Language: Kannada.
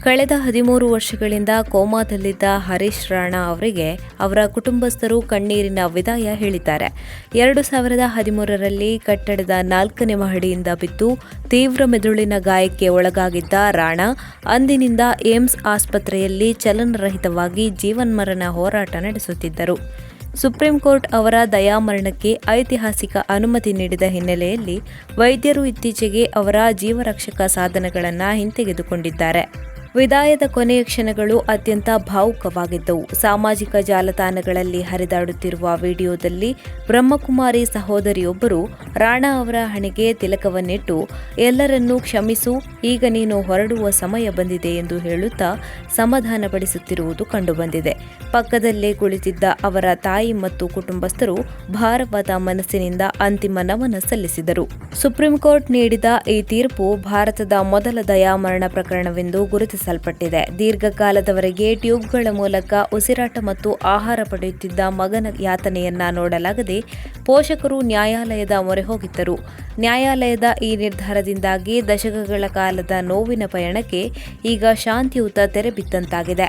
ಕಳೆದ 13 ವರ್ಷಗಳಿಂದ ಕೋಮಾದಲ್ಲಿದ್ದ ಹರೀಶ್ ರಾಣಾ ಅವರಿಗೆ ಅವರ ಕುಟುಂಬಸ್ಥರು ಕಣ್ಣೀರಿನ ವಿದಾಯ ಹೇಳಿದ್ದಾರೆ. 2013ರಲ್ಲಿ ಕಟ್ಟಡದ 4ನೇ ಮಹಡಿಯಿಂದ ಬಿದ್ದು ತೀವ್ರ ಮೆದುಳಿನ ಗಾಯಕ್ಕೆ ಒಳಗಾಗಿದ್ದ ರಾಣಾ ಅಂದಿನಿಂದ ಏಮ್ಸ್ ಆಸ್ಪತ್ರೆಯಲ್ಲಿ ಚಲನರಹಿತವಾಗಿ ಜೀವನ್ಮರಣ ಹೋರಾಟ ನಡೆಸುತ್ತಿದ್ದರು. ಸುಪ್ರೀಂ ಕೋರ್ಟ್ ಅವರ ದಯಾಮರಣಕ್ಕೆ ಐತಿಹಾಸಿಕ ಅನುಮತಿ ನೀಡಿದ ಹಿನ್ನೆಲೆಯಲ್ಲಿ ವೈದ್ಯರು ಇತ್ತೀಚೆಗೆ ಅವರ ಜೀವರಕ್ಷಕ ಸಾಧನಗಳನ್ನು ಹಿಂತೆಗೆದುಕೊಂಡಿದ್ದಾರೆ. ವಿದಾಯದ ಕೊನೆಯ ಕ್ಷಣಗಳು ಅತ್ಯಂತ ಭಾವುಕವಾಗಿದ್ದವು. ಸಾಮಾಜಿಕ ಜಾಲತಾಣಗಳಲ್ಲಿ ಹರಿದಾಡುತ್ತಿರುವ ವಿಡಿಯೋದಲ್ಲಿ ಬ್ರಹ್ಮಕುಮಾರಿ ಸಹೋದರಿಯೊಬ್ಬರು ರಾಣಾ ಅವರ ಹಣೆಗೆ ತಿಲಕವನ್ನಿಟ್ಟು ಎಲ್ಲರನ್ನೂ ಕ್ಷಮಿಸು, ಈಗ ನೀನು ಹೊರಡುವ ಸಮಯ ಬಂದಿದೆ ಎಂದು ಹೇಳುತ್ತಾ ಸಮಾಧಾನಪಡಿಸುತ್ತಿರುವುದು ಕಂಡುಬಂದಿದೆ. ಪಕ್ಕದಲ್ಲೇ ಕುಳಿತಿದ್ದ ಅವರ ತಾಯಿ ಮತ್ತು ಕುಟುಂಬಸ್ಥರು ಭಾರವಾದ ಮನಸ್ಸಿನಿಂದ ಅಂತಿಮ ನಮನ ಸಲ್ಲಿಸಿದರು. ಸುಪ್ರೀಂ ಕೋರ್ಟ್ ನೀಡಿದ ಈ ತೀರ್ಪು ಭಾರತದ ಮೊದಲ ದಯಾಮರಣ ಪ್ರಕರಣವೆಂದು ಗುರುತಿಸಲ್ಪಟ್ಟಿದೆ. ದೀರ್ಘಕಾಲದವರೆಗೆ ಟ್ಯೂಬ್ಗಳ ಮೂಲಕ ಉಸಿರಾಟ ಮತ್ತು ಆಹಾರ ಪಡೆಯುತ್ತಿದ್ದ ಮಗನ ಯಾತನೆಯನ್ನ ನೋಡಲಾಗದೆ ಪೋಷಕರು ನ್ಯಾಯಾಲಯದ ಮೊರೆ ಹೋಗಿದ್ದರು. ನ್ಯಾಯಾಲಯದ ಈ ನಿರ್ಧಾರದಿಂದಾಗಿ ದಶಕಗಳ ಕಾಲದ ನೋವಿನ ಪಯಣಕ್ಕೆ ಈಗ ಶಾಂತಿಯುತ ತೆರೆ ಬಿದ್ದಂತಾಗಿದೆ.